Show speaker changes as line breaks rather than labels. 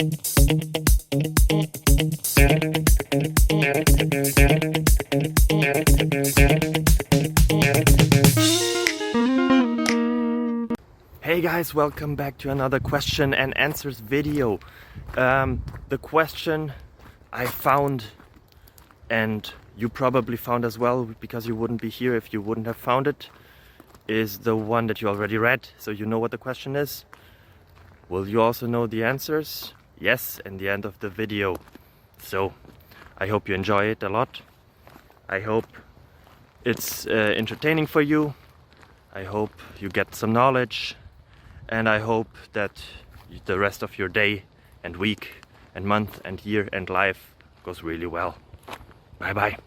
Hey guys, welcome back to another question and answers video. The question I found, and you probably found as well because you wouldn't be here if you wouldn't have found it, is the one that you already read, so you know what the question is. Will you also know the answers? Yes, in the end of the video. So I hope you enjoy it a lot. I hope it's entertaining for you. I hope you get some knowledge. And I hope that the rest of your day and week and month and year and life goes really well. Bye bye.